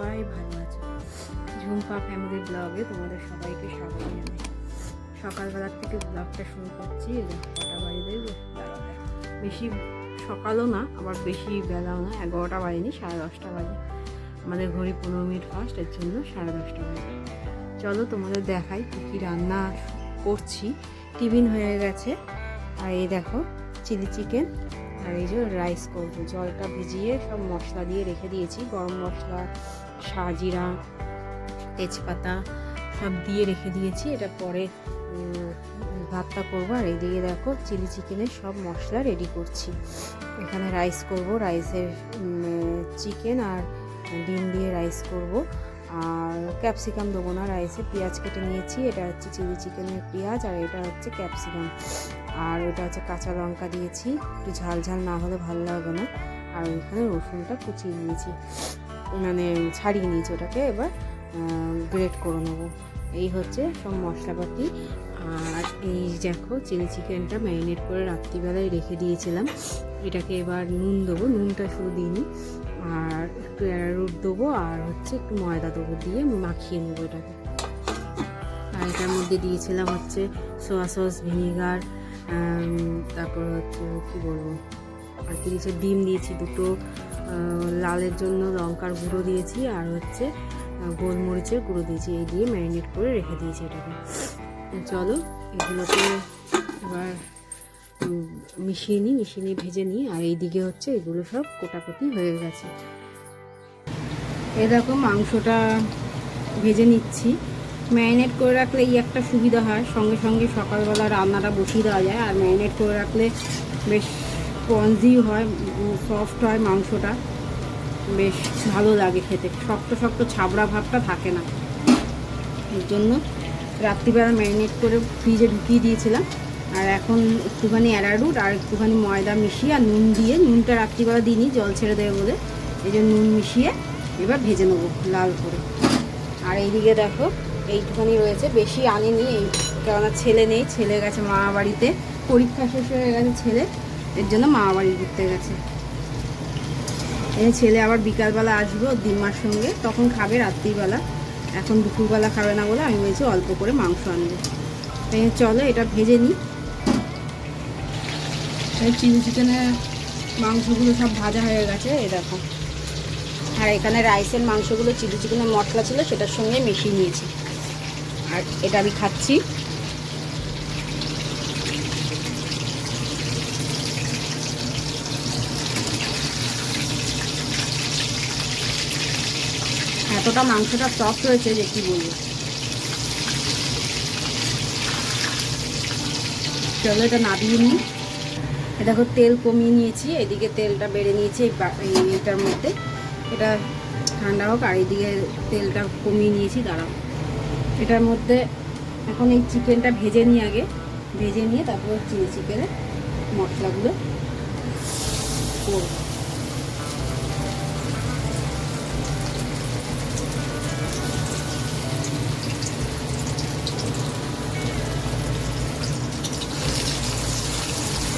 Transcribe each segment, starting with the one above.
সবাই ভালো আছো। ঝুম্পা ফ্যামিলি ব্লগে তোমাদের সবাইকে স্বাগত জানাই। সকালবেলার থেকে ব্লগটা শুরু করছি। কটা বাজে বেশি সকালও না, আবার বেশি বেলাও না, 11টা বাজেনি, 10:30 বাজে। আমাদের ঘড়ি 15 মিনিট ফার্স্ট, এর জন্য 10:30 বাজে। চলো তোমাদের দেখাই কী কী রান্না করছি। টিফিন হয়ে গেছে, আর এই দেখো চিলি চিকেন, আর এই যে রাইস করবো। জলটা ভিজিয়ে সব মশলা দিয়ে রেখে দিয়েছি, গরম মশলা, সাজিরা, তেজপাতা সব দিয়ে রেখে দিয়েছি। এটা পরে ভাতটা করবো। আর এইদিকে দেখো চিলি চিকেনের সব মশলা রেডি করছি। এখানে রাইস করব, রাইসের চিকেন আর ডিম দিয়ে রাইস করব। আর ক্যাপসিকাম দেবো না রাইসে, পেঁয়াজ কেটে নিয়েছি। এটা হচ্ছে চিলি চিকেনের পেঁয়াজ, আর এটা হচ্ছে ক্যাপসিকাম, আর ওটা হচ্ছে কাঁচা লঙ্কা দিয়েছি। একটু ঝাল ঝাল না হলে ভালো লাগবে না। আর এখানে রসুনটা কুচিয়ে নিয়েছি, মানে ছাড়িয়ে নিয়েছি ওটাকে, এবার গ্রেট করে নেবো। এই হচ্ছে সব মশলাপাতি। আর এই দেখো চিলি চিকেনটা ম্যারিনেট করে রাত্রিবেলায় রেখে দিয়েছিলাম। এটাকে এবার নুন দেবো, নুনটা শুধু দিইনি, আর একটু অ্যারারুট দেবো, আর হচ্ছে একটু ময়দা দেবো, দিয়ে মাখিয়ে নেবো এটাকে। আর এটার মধ্যে দিয়েছিলাম হচ্ছে সোয়া সস, ভিনিগার, তারপর হচ্ছে কী বলবো আর কি দিয়েছি, ডিম দিয়েছি দুটো, লালের জন্য লঙ্কার গুঁড়ো দিয়েছি, আর হচ্ছে গোলমরিচের গুঁড়ো দিয়েছি। এই দিয়ে ম্যারিনেট করে রেখে দিয়েছি এটাকে। চলো এগুলোকে এবার মিশিয়ে নিয়ে ভেজে নিই। আর এইদিকে হচ্ছে এগুলো সব কোটাকুটি হয়ে গেছে। এই দেখো মাংসটা ভেজে নিচ্ছি। ম্যারিনেট করে রাখলে এই একটা সুবিধা হয়, সঙ্গে সঙ্গে সকালবেলা রান্নাটা বসিয়ে দেওয়া যায়। আর ম্যারিনেট করে রাখলে বেশ স্পঞ্জি হয়, সফট হয় মাংসটা, বেশ ভালো লাগে খেতে। শক্ত শক্ত ছাবড়া ভাবটা থাকে না, এর জন্য রাত্রিবেলা ম্যারিনেট করে ফ্রিজে ঢুকিয়ে দিয়েছিলাম। আর এখন একটুখানি অ্যারারুট আর একটুখানি ময়দা মিশিয়ে আর নুন দিয়ে, নুনটা রাত্রিবেলা দিইনি, জল ছেড়ে দেবে বলে, এই জন্য নুন মিশিয়ে এবার ভেজে নেবো লাল করে। আর এইদিকে দেখো এইটুখানি রয়েছে, বেশি আনিনি, এই কেননা ছেলে নেই, ছেলে গেছে মামা বাড়িতে, পরীক্ষা শেষ হয়ে গেছে ছেলে, এর জন্য মামা বাড়ি ঘুরতে গেছে। এই ছেলে আবার বিকালবেলা আসবে ওর দিম্মার সঙ্গে, তখন খাবে রাত্রিবেলা, এখন দুপুরবেলা খাবে না বলে আমি বলছি অল্প করে মাংস আনবে। তাই চলো এটা ভেজে নিই। চিলি চিকেনের মাংসগুলো সব ভাজা হয়ে গেছে, এই দেখো। আর এখানে রাইসের মাংসগুলো চিলি চিকেনের মশলা ছিল সেটার সঙ্গে মিশিয়ে নিয়েছি, আর এটা আমি খাচ্ছি। এতটা মাংসটা সফট হয়েছে যে কি বলবো। চলো এটা নামিয়ে নিই। দেখো তেল কমিয়ে নিয়েছি, এদিকে তেলটা বেড়ে নিয়েছি এটার মধ্যে, এটা ঠান্ডা হোক। আর এইদিকে তেলটা কমিয়ে নিয়েছি, দাঁড়াও। এটার মধ্যে এখন এই চিকেনটা ভেজে নিই, আগে ভেজে নিয়ে তারপর চিলি চিকেনের মশলাগুলো করব।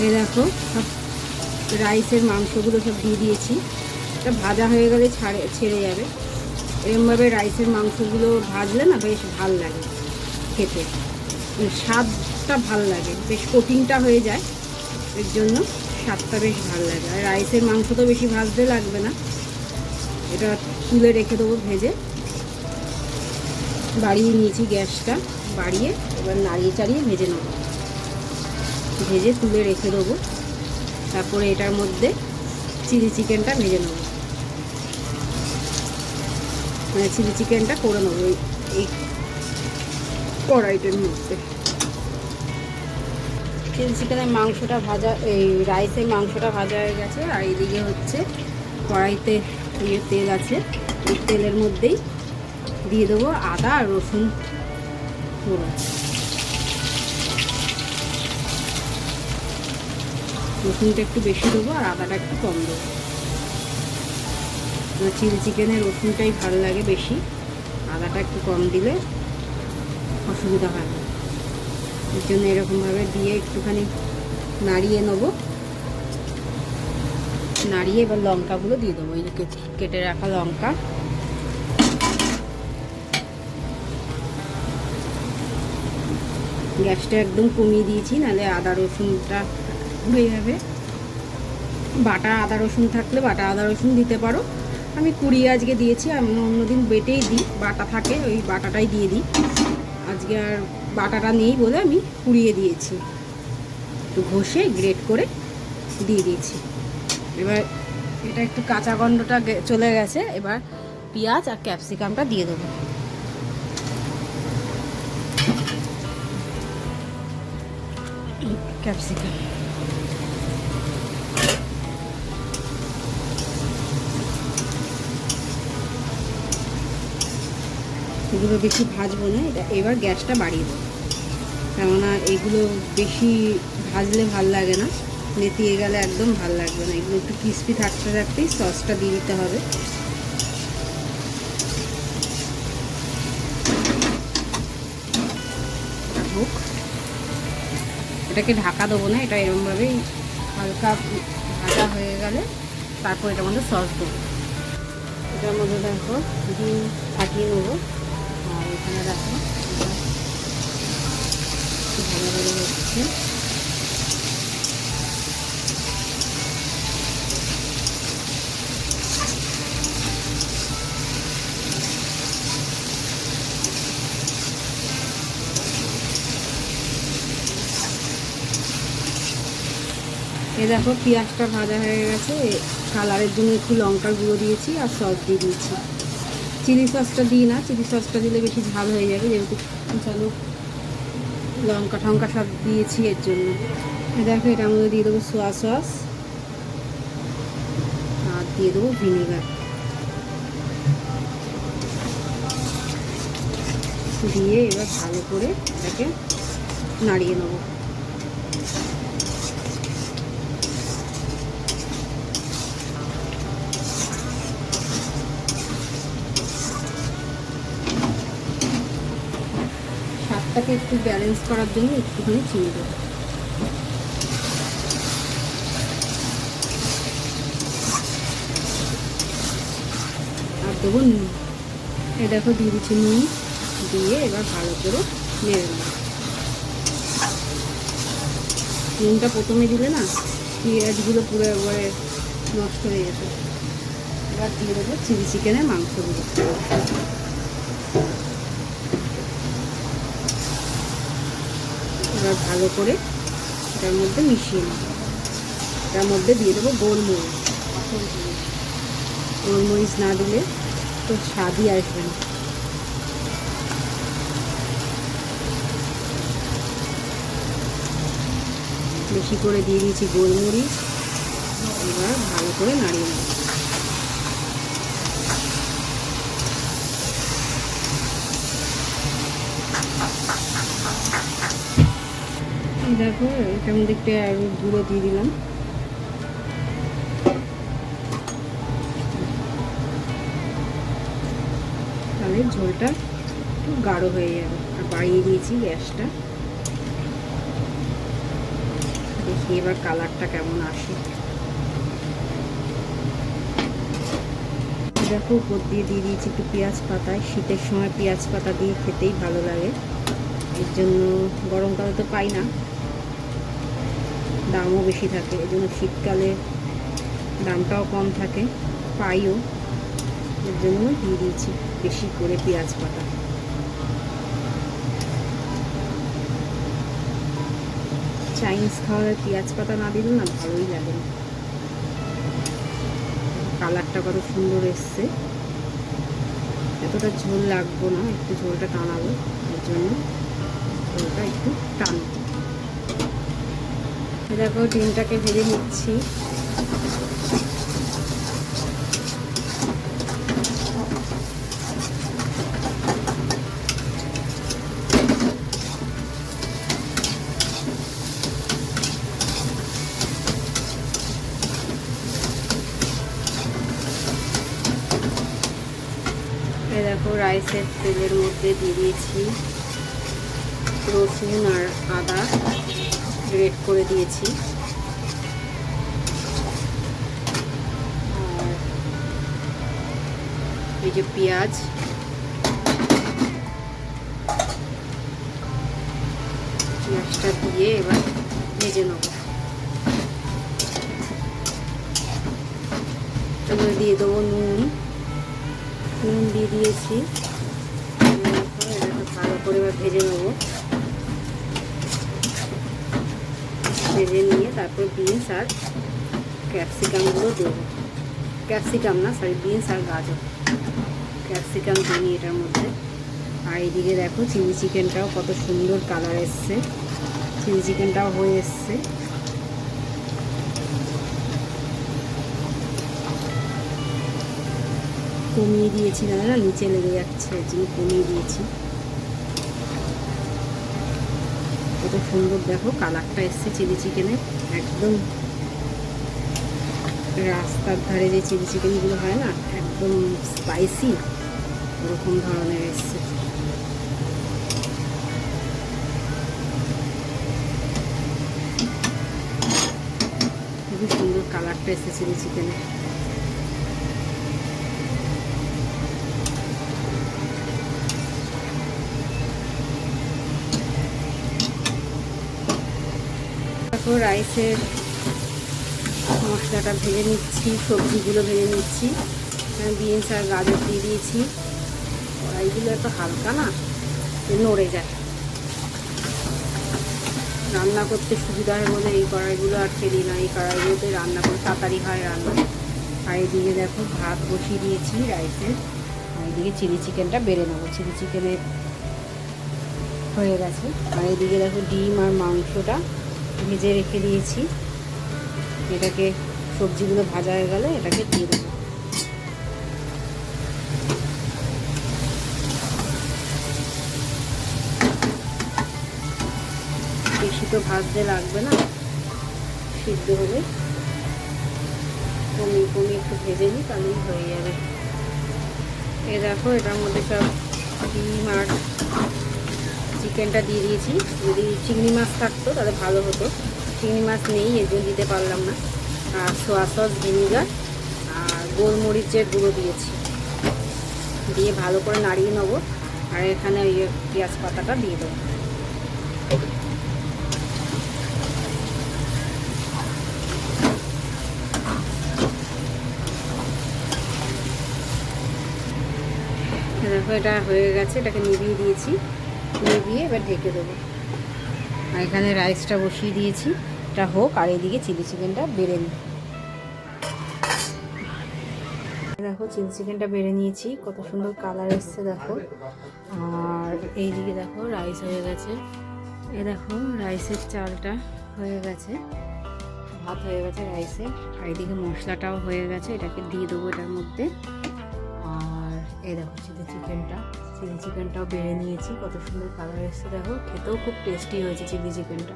এই দেখো সব রাইসের মাংসগুলো সব দিয়ে দিয়েছি। এটা ভাজা হয়ে গেলে ছেড়ে যাবে। এরকমভাবে রাইসের মাংসগুলো ভাজলে না বেশ ভাল লাগে খেতে, স্বাদটা ভাল লাগে, বেশ কোটিংটা হয়ে যায়, এর জন্য স্বাদটা বেশ ভালো লাগে। আর রাইসের মাংস তো বেশি ভাজতে লাগবে না, এটা তুলে রেখে দেবো ভেজে। বাড়িয়ে নিয়েছি গ্যাসটা, বাড়িয়ে এবার নাড়িয়ে চাড়িয়ে ভেজে নেব, ভেজে তুলে রেখে দেবো। তারপরে এটার মধ্যে চিলি চিকেনটা ভেজে নেব, মানে চিলি চিকেনটা করে নেবো এই কড়াইটার মধ্যে। চিলি চিকেনের মাংসটা ভাজা, এই রাইসের মাংসটা ভাজা হয়ে গেছে। আর এইদিকে হচ্ছে কড়াইতে তেল আছে, এই তেলের মধ্যেই দিয়ে দেবো আদা আর রসুন পুরো। রসুনটা একটু বেশি দেবো আর আদাটা একটু কম দেবো। চিলি চিকেনে রসুনটাই ভালো লাগে বেশি, আদাটা একটু কম দিলে অসুবিধা হয় না, এর জন্য এরকমভাবে দিয়ে একটুখানি নাড়িয়ে নেবো। নাড়িয়ে এবার লঙ্কাগুলো দিয়ে দেবো, এই যে কেটে রাখা লঙ্কা গ্যাসটা একদম কমিয়ে দিয়েছি, নাহলে আদা রসুনটা হয়ে যাবে। বাটা আদা রসুন থাকলে বাটা আদা রসুন দিতে পারো, আমি কুড়িয়ে আজকে দিয়েছি। আমি অন্যদিন বেটেই দিই, বাটা থাকে ওই বাটাটাই দিয়ে দিই। আজকে আর বাটাটা নেই বলে আমি কুড়িয়ে দিয়েছি, একটু ঘষে গ্রেট করে দিয়ে দিয়েছি। এবার এটা একটু কাঁচা গন্ধটা চলে গেছে, এবার পেঁয়াজ আর ক্যাপসিকামটা দিয়ে দেবো। ক্যাপসিকাম এগুলো বেশি ভাজবো না, এটা এবার গ্যাসটা বাড়িয়ে দেবো, কেননা এগুলো বেশি ভাজলে ভাল লাগে না, নেতিয়ে গেলে একদম ভাল লাগবে না। এগুলো একটু ক্রিস্পি থাকতে থাকতেই সসটা দিয়ে দিতে হবে। হোক, এটাকে ঢাকা দেবো না, এটা এরকমভাবেই হালকা ভাজা হয়ে গেলে তারপর এটার মধ্যে সস দেবো। এটার মধ্যে দেখো ডিম ফাটিয়ে নেবো, আর এখানে দেখো ভালো ভালো হচ্ছে। এই দেখো পেঁয়াজটা ভাজা হয়ে গেছে, কালারের জন্য একটু লঙ্কার গুঁড়ো দিয়েছি আর সস দিয়ে দিয়েছি। চিলি সসটা দিই না, চিলি সসটা দিলে বেশি ঝাল হয়ে যাবে, যেহেতু চলো লঙ্কা টঙ্কা সব দিয়েছি এর জন্য। দেখো এটার মধ্যে দিয়ে দেবো সোয়া সস আর দিয়ে দেবো ভিনেগার, দিয়ে এবার ভালো করে এটাকে নাড়িয়ে নেবো। স্বাদটাকে একটু ব্যালেন্স করার জন্য একটুখানি চিনি দেবো। আর দেবো নুন, এই দেখো দিয়ে দিচ্ছি নুন, দিয়ে এবার ভালো করে নেড়ে নেব। নুনটা প্রথমে দিলে না পেঁয়াজগুলো পুরো একবারে নষ্ট হয়ে যেত। এবার দিয়ে দেবো চিলি চিকেনের মাংসগুলো, এবার ভালো করে এটার মধ্যে মিশিয়ে নেব। এটার মধ্যে দিয়ে দেবো গোলমরিচ, গোলমরিচ না দিলে তো স্বাদই আসবে না। বেশি করে দিয়ে দিয়েছি গোলমরিচ, এবার ভালো করে নাড়িয়ে নেব। দেখো এটার মধ্যে একটু গুঁড়ো দিয়ে দিলাম, তাহলে ঝোলটা একটু গাঢ় হয়ে যাবে। আর বাড়িয়ে দিয়েছি গ্যাসটা, দেখি এবার কালারটা কেমন আসে। দেখো উপর দিয়ে দিয়ে দিয়েছি একটু পেঁয়াজ পাতা, শীতের সময় পেঁয়াজ পাতা দিয়ে খেতেই ভালো লাগে, এর জন্য গরমকালে তো পাই না, দামও বেশি থাকে, এর জন্য শীতকালে দামটাও কম থাকে, পাইও, এর জন্য দিয়ে দিয়েছি বেশি করে পেঁয়াজ পাতা। চাইনিজ খাবারে পেঁয়াজ পাতা না দিলে না ভালোই লাগে না। কালারটা কত সুন্দর এসছে, এতটা ঝোল লাগবো না, একটু ঝোলটা টানাবো, এর জন্য ঝোলটা একটু টানবো। দেখো ডিমটাকে ভেজে নিচ্ছি, দেখো রাইসের তেলের মধ্যে দিয়ে দিয়েছি রসুন আর আদা গ্রেট করে দিয়েছি, আর এই যে পেঁয়াজ, রাইসটা দিয়ে এবার ভেজে নেব। এবার দিয়ে দেবো নুন দিয়ে দিয়েছি। ভালো করে এবার ভেজে নেব। ভেজে নিয়ে তারপর বিনস আর ক্যাপসিকামগুলো দেবো। ক্যাপসিকাম না, সরি, বিনস আর গাজর। ক্যাপসিকাম দিই এটার মধ্যে। আর এইদিকে দেখো চিলি চিকেনটাও কত সুন্দর কালার এসছে, চিলি চিকেনটাও হয়ে এসছে। কমিয়ে দিয়েছি, না নিচে লেগে যাচ্ছে, এর জন্য কমিয়ে দিয়েছি। কত সুন্দর দেখো কালারটা এসছে চিলি চিকেনের, একদম রাস্তার ধারে যে চিলি চিকেনগুলো হয় না, একদম স্পাইসি, ওরকম ধরনের এসছে। খুবই সুন্দর কালারটা এসছে চিলি চিকেনে। তারপর রাইসের মশলাটা ভেজে নিচ্ছি, সবজিগুলো ভেজে নিচ্ছি। বিনস আর গাজর দিয়ে দিয়েছি। কড়াইগুলো একটু হালকা না, নড়ে যায়। রান্না করতে সুবিধা হয় বলে এই কড়াইগুলো আর ফেলি না, এই কড়াইগুলোতে রান্না করে তাড়াতাড়ি হয় রান্না। আর এইদিকে দেখো ভাত বসিয়ে দিয়েছি রাইসের, আর এইদিকে চিলি চিকেনটা বেড়ে নেবো। চিলি চিকেনের হয়ে গেছে। আর এইদিকে দেখো ডিম আর মাংসটা ভেজে রেখে দিয়েছি। এটাকে সবজিগুলো ভাজা হয়ে গেলে এটাকে দিয়ে দেবো। বেশি তো ভাজতে লাগবে না, সিদ্ধ হলে কমিয়ে কমিয়ে একটু ভেজে নিই, তাহলেই হয়ে যাবে। এ দেখো এটার মধ্যে সব ডিম আর চিকেনটা দিয়ে দিয়েছি। যদি চিংড়ি মাছ থাকতো তাহলে ভালো হতো, চিংড়ি মাছ নেই, এর জন্য দিতে পারলাম না। আর সোয়া সস, ভিনিগার আর গোলমরিচের গুঁড়ো দিয়েছি, দিয়ে ভালো করে নাড়িয়ে নেবো। আর এখানে ওই পেঁয়াজ পাতাটা দিয়ে দেবো। দেখো এটা হয়ে গেছে, এটাকে নিভিয়ে দিয়েছি। নিভিয়ে এবার ঢেকে দেবো। আর এখানে রাইসটা বসিয়ে দিয়েছি, এটা হোক। আর এইদিকে চিলি চিকেনটা বেড়ে নিই। দেখো চিলি চিকেনটা বেড়ে নিয়েছি, কত সুন্দর কালার এসছে দেখো। আর এইদিকে দেখো রাইস হয়ে গেছে। এ দেখো রাইসের চালটা হয়ে গেছে, ভাত হয়ে গেছে রাইসে। আর এইদিকে মশলাটাও হয়ে গেছে, এটাকে দিয়ে দেবো এটার মধ্যে। আর এই দেখো চিলি চিকেনটাও বেড়ে নিয়েছি, কত সুন্দর কালার এসছে দেখো। খেতেও খুব টেস্টি হয়েছে চিলি চিকেনটা।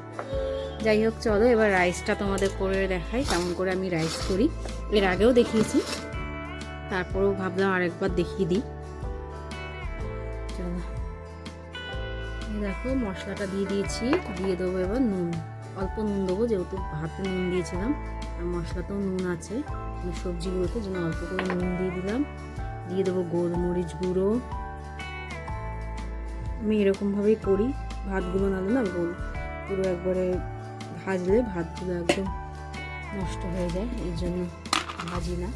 যাই হোক, চলো এবার রাইসটা তোমাদের করে দেখাই কেমন করে আমি রাইস করি। এর আগেও দেখিয়েছি, তারপরেও ভাবলাম আরেকবার দেখিয়ে দিই। চলো, এই দেখো মশলাটা দিয়ে দিয়েছি। দিয়ে দেবো এবার নুন, অল্প নুন দেবো, যেহেতু ভাতে নুন দিয়েছিলাম আর মশলাতেও নুন আছে সবজিগুলোতে, জন্য অল্প করে নুন দিয়ে দিলাম। দিয়ে দেবো গোলমরিচ গুঁড়ো। আমি এরকমভাবেই করি ভাতগুলো, নাহলে না পুরো একবারে ভাজলে ভাতগুলো একদম নষ্ট হয়ে যায়, এই জন্য ভাজি না।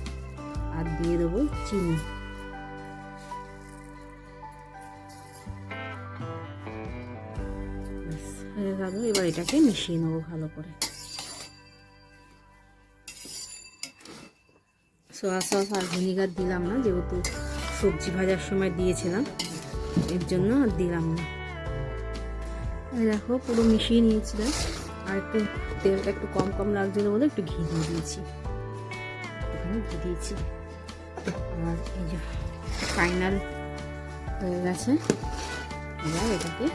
আর দিয়ে দেবো চিনি। হয়ে গেল, এবার এটাকে মিশিয়ে নেবো ভালো করে। সোয়া সস আর ভিনিগার দিলাম না, যেহেতু সবজি ভাজার সময় দিয়েছিলাম, এর জন্য আর দিলাম না। দেখো পুরো মিশিয়ে নিয়েছিলাম। আর একটু তেলটা একটু কম কম লাগছিল বলে একটু ঘি দিয়ে দিয়েছি, এখানে ঘি দিয়েছি। আর এই যে ফাইনাল হয়ে গেছে। এবার এটাকে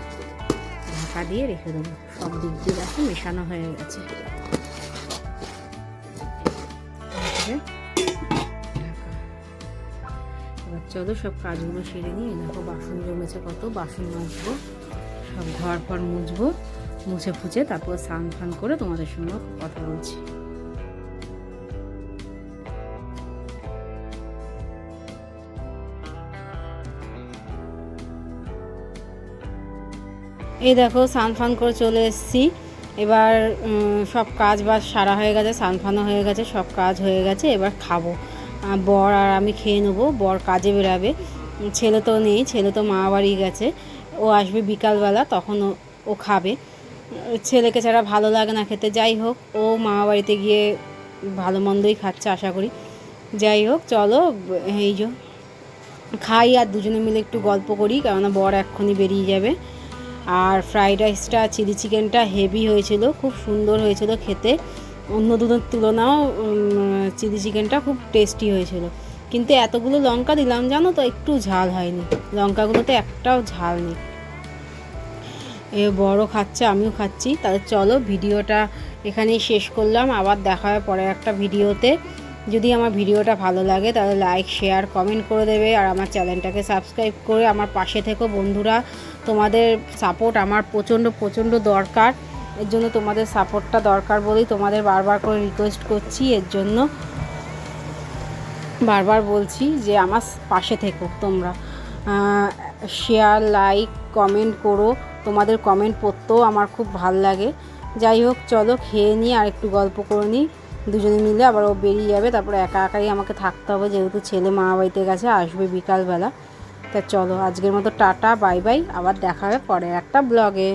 ঢাকা দিয়ে রেখে দেবো। সব দিক দিয়ে দেখো মেশানো হয়ে গেছে। এবার চলো সব কাজগুলো সেরে নিয়ে, দেখো বাসন জমেছে কত, বাসন মাজবো, সব ঘর পর মুছবো, মুছে ফুছে তারপর স্নান ফান করে তোমাদের সঙ্গে কথা বলছি। এই দেখো স্নান ফান করে চলে এসেছি। এবার সব কাজ বাজ সারা হয়ে গেছে, স্নান ফানও হয়ে গেছে, সব কাজ হয়ে গেছে। এবার খাবো, বর আর আমি খেয়ে নেবো। বর কাজে বেরাবে, ছেলে তো নেই, ছেলে তো মামা বাড়ি গেছে। ও আসবে বিকালবেলা, তখন ও খাবে। ছেলেকে ছাড়া ভালো লাগে না খেতে। যাই হোক, ও মামা বাড়িতে গিয়ে ভালো মন্দই খাচ্ছে আশা করি। যাই হোক চলো, এই যে খাই আর দুজনে মিলে একটু গল্প করি, কেননা বর এক্ষুনি বেরিয়ে যাবে। আর ফ্রাইড রাইসটা, চিলি চিকেনটা হেভি হয়েছিল, খুব সুন্দর হয়েছিল খেতে। অন্য দুধের তুলনাও চিলি চিকেনটা খুব টেস্টি হয়েছিল। কিন্তু এতগুলো লঙ্কা দিলাম জানো তো, একটু ঝাল হয়নি, লঙ্কাগুলোতে একটাও ঝাল নেই। এ বড় খাচ্ছে, আমিও খাচ্ছি। তাহলে চলো ভিডিওটা এখানেই শেষ করলাম, আবার দেখা হয় পরে একটা ভিডিওতে। যদি আমার ভিডিওটা ভালো লাগে তাহলে লাইক, শেয়ার, কমেন্ট করে দেবে। আর আমার চ্যানেলটাকে সাবস্ক্রাইব করে আমার পাশে থেকো বন্ধুরা। তোমাদের সাপোর্ট আমার প্রচণ্ড দরকার। এর জন্য তোমাদের সাপোর্টটা দরকার বলেই তোমাদের বারবার করে রিকোয়েস্ট করছি। এর জন্য বারবার বলছি যে আমার পাশে থেকো তোমরা। শেয়ার, লাইক, কমেন্ট করো। তোমাদের কমেন্ট পড়তেও আমার খুব ভাল লাগে। যাই হোক চলো খেয়ে নিই আর একটু গল্প করে নিই দুজনে মিলে। আবার ও বেরিয়ে যাবে, তারপরে একা একাই আমাকে থাকতে হবে, যেহেতু ছেলে মামা বাড়িতে গেছে, আসবে বিকালবেলা। তা চলো আজকের মতো টাটা, বাই বাই, আবার দেখা হবে পরে একটা ব্লগে।